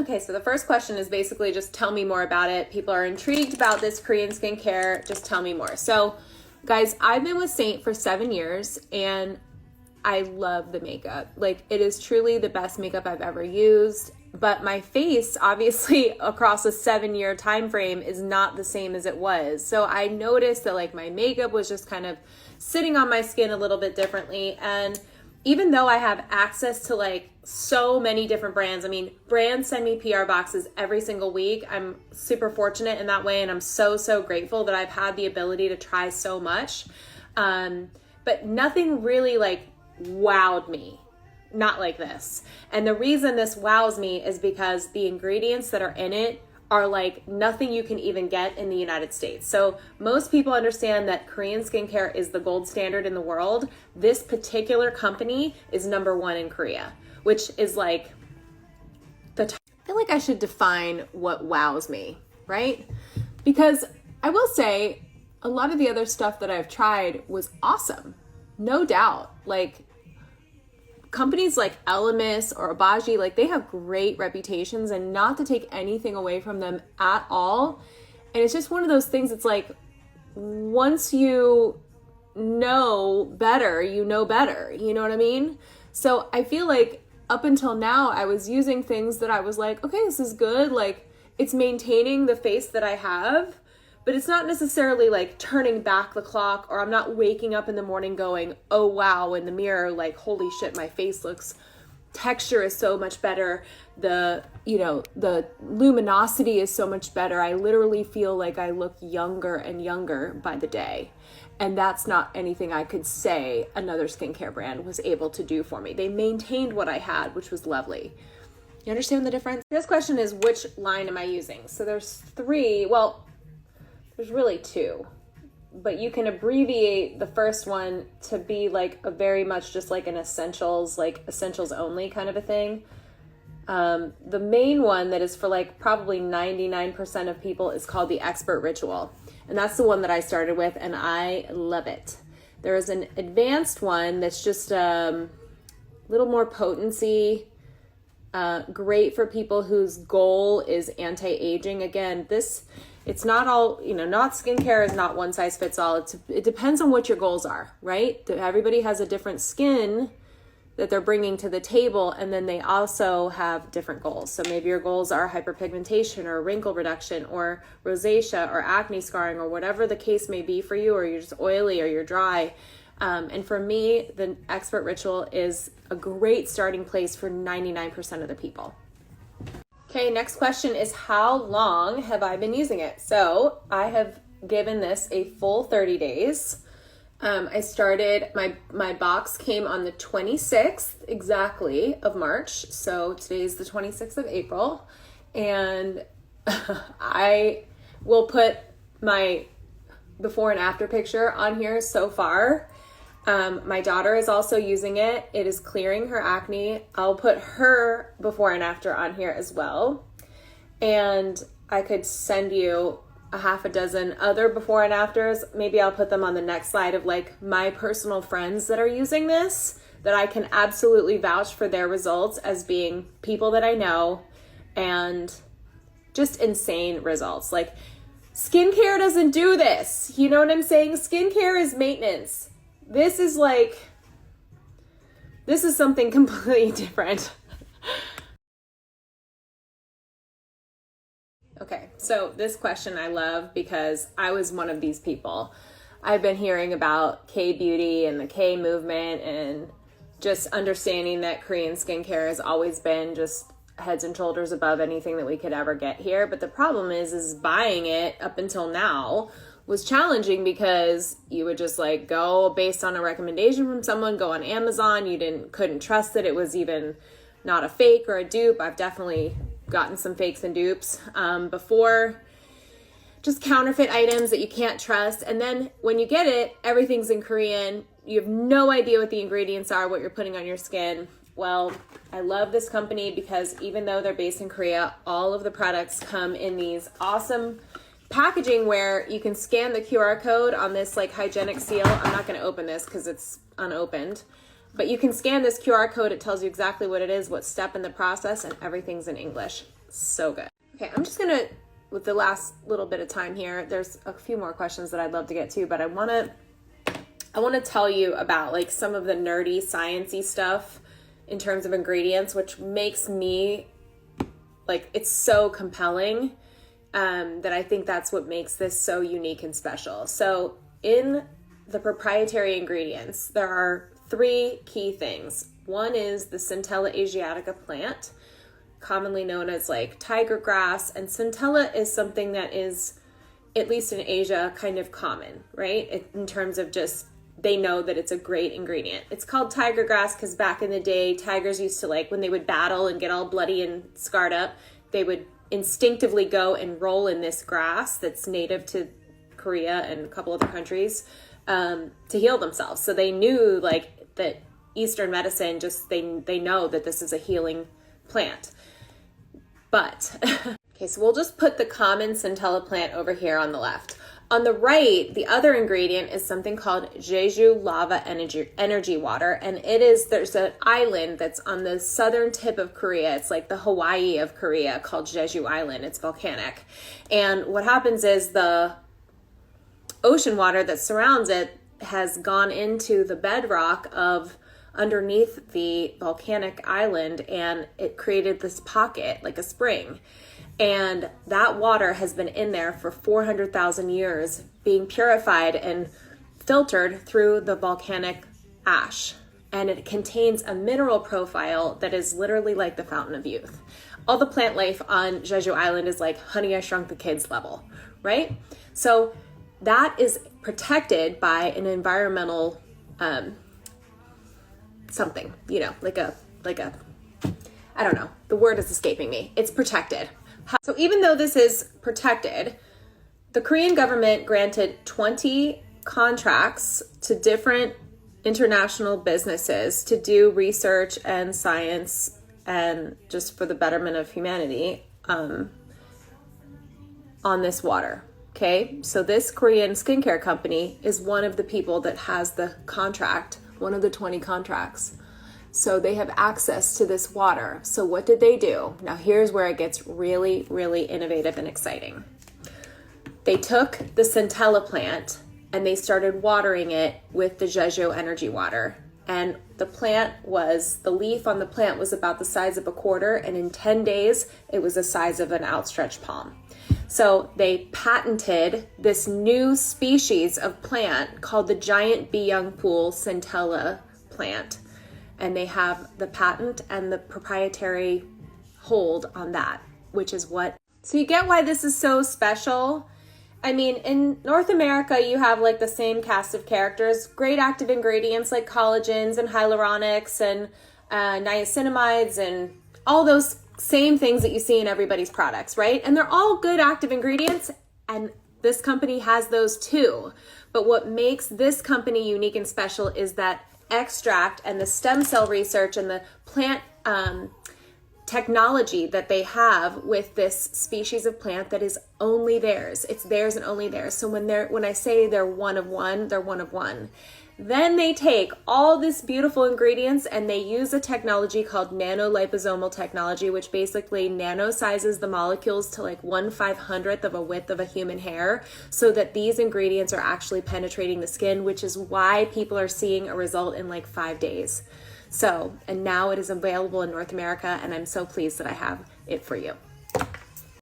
Okay, so the first question is basically just tell me more about it. People are intrigued about this Korean skincare. Just tell me more. So, guys, I've been with Saint for 7 years and I love the makeup. Like, it is truly the best makeup I've ever used. But my face, obviously, across a 7-year time frame is not the same as it was. So I noticed that like my makeup was just kind of sitting on my skin a little bit differently. And even though I have access to like so many different brands, I mean, brands send me PR boxes every single week. I'm super fortunate in that way. And I'm so, so grateful that I've had the ability to try so much. But nothing really like wowed me. Not like this. And the reason this wows me is because the ingredients that are in it are like nothing you can even get in the United States. So most people understand that Korean skincare is the gold standard in the world. This particular company is #1 in Korea, which is like I feel like I should define what wows me, right? Because I will say a lot of the other stuff that I've tried was awesome. No doubt. Like, companies like Elemis or Abaji, like they have great reputations, and not to take anything away from them at all. And it's just one of those things, it's like, once you know better, you know better. You know what I mean? So I feel like up until now, I was using things that I was like, okay, this is good. Like, it's maintaining the face that I have, but it's not necessarily like turning back the clock, or I'm not waking up in the morning going, oh wow, in the mirror, like, holy shit, my face looks, texture is so much better. The luminosity is so much better. I literally feel like I look younger and younger by the day. And that's not anything I could say another skincare brand was able to do for me. They maintained what I had, which was lovely. You understand the difference? This question is, which line am I using? So there's 3, well, there's really 2, but you can abbreviate the first one to be like a very much just like an essentials, like essentials only kind of a thing. The main one that is for like probably 99% of people is called the Expert Ritual. And that's the one that I started with, and I love it. There is an advanced one that's just a little more potency, great for people whose goal is anti-aging. Again, it's not all, not skincare is not one size fits all. It depends on what your goals are, right? Everybody has a different skin that they're bringing to the table, and then they also have different goals. So maybe your goals are hyperpigmentation or wrinkle reduction or rosacea or acne scarring or whatever the case may be for you, or you're just oily or you're dry. And for me, the Expert Ritual is a great starting place for 99% of the people. Okay, next question is, how long have I been using it? So I have given this a full 30 days. I started, my box came on the 26th exactly of March. So today's the 26th of April. And I will put my before and after picture on here so far. My daughter is also using it. It is clearing her acne. I'll put her before and after on here as well. And I could send you a half a dozen other before and afters. Maybe I'll put them on the next slide of like my personal friends that are using this, that I can absolutely vouch for their results as being people that I know, and just insane results. Like, skincare doesn't do this. You know what I'm saying? Skincare is maintenance. This is something completely different. Okay, so this question I love because I was one of these people. I've been hearing about K-beauty and the K movement, and just understanding that Korean skincare has always been just heads and shoulders above anything that we could ever get here. But the problem is buying it up until now was challenging, because you would just like go based on a recommendation from someone, go on Amazon. You couldn't trust that it was even not a fake or a dupe. I've definitely gotten some fakes and dupes before, just counterfeit items that you can't trust. And then when you get it, everything's in Korean. You have no idea what the ingredients are, what you're putting on your skin. Well, I love this company because even though they're based in Korea, all of the products come in these awesome packaging where you can scan the QR code on this like hygienic seal. I'm not going to open this because it's unopened, but you can scan this QR code. It tells you exactly what it is, what step in the process, and everything's in English. So good. Okay, I'm just gonna, with the last little bit of time here, there's a few more questions that I'd love to get to, but I wanna tell you about like some of the nerdy, sciencey stuff in terms of ingredients, which makes me, like, it's so compelling, that I think that's what makes this so unique and special. So in the proprietary ingredients, there are 3 key things. One is the Centella asiatica plant, commonly known as like tiger grass. And Centella is something that is, at least in Asia, kind of common, right? In terms of just, they know that it's a great ingredient. It's called tiger grass because back in the day, tigers used to, like, when they would battle and get all bloody and scarred up, they would instinctively go and roll in this grass that's native to Korea and a couple other countries, to heal themselves. So they knew, like, that Eastern medicine, just they know that this is a healing plant. But okay, so we'll just put the common Centella plant over here on the left. On the right, the other ingredient is something called Jeju lava energy water, and there's an island that's on the southern tip of Korea. It's like the Hawaii of Korea, called Jeju Island. It's volcanic. And what happens is the ocean water that surrounds it has gone into the bedrock of underneath the volcanic island, and it created this pocket, like a spring. And that water has been in there for 400,000 years, being purified and filtered through the volcanic ash. And it contains a mineral profile that is literally like the fountain of youth. All the plant life on Jeju Island is like Honey, I Shrunk the Kids level, right? So that is protected by an environmental something, you know, like a, I don't know, the word is escaping me. It's protected. So even though this is protected, the Korean government granted 20 contracts to different international businesses to do research and science and just for the betterment of humanity on this water. Okay, so this Korean skincare company is one of the people that has the contract, one of the 20 contracts. So they have access to this water. So what did they do? Now here's where it gets really, really innovative and exciting. They took the Centella plant and they started watering it with the Jeju energy water. And the leaf on the plant was about the size of a quarter, and in 10 days, it was the size of an outstretched palm. So they patented this new species of plant called the giant Byungpool Centella plant. And they have the patent and the proprietary hold on that, which is what. So you get why this is so special? I mean, in North America, you have like the same cast of characters, great active ingredients like collagens and hyaluronics and niacinamides and all those same things that you see in everybody's products, right? And they're all good active ingredients, and this company has those too. But what makes this company unique and special is that extract and the stem cell research and the plant technology that they have with this species of plant that is only theirs. It's theirs and only theirs. So when I say they're one of one, they're one of one. Then they take all this beautiful ingredients and they use a technology called nanoliposomal technology, which basically nanosizes the molecules to like 1/500th of a width of a human hair, so that these ingredients are actually penetrating the skin, which is why people are seeing a result in like 5 days. So, and now it is available in North America, and I'm so pleased that I have it for you.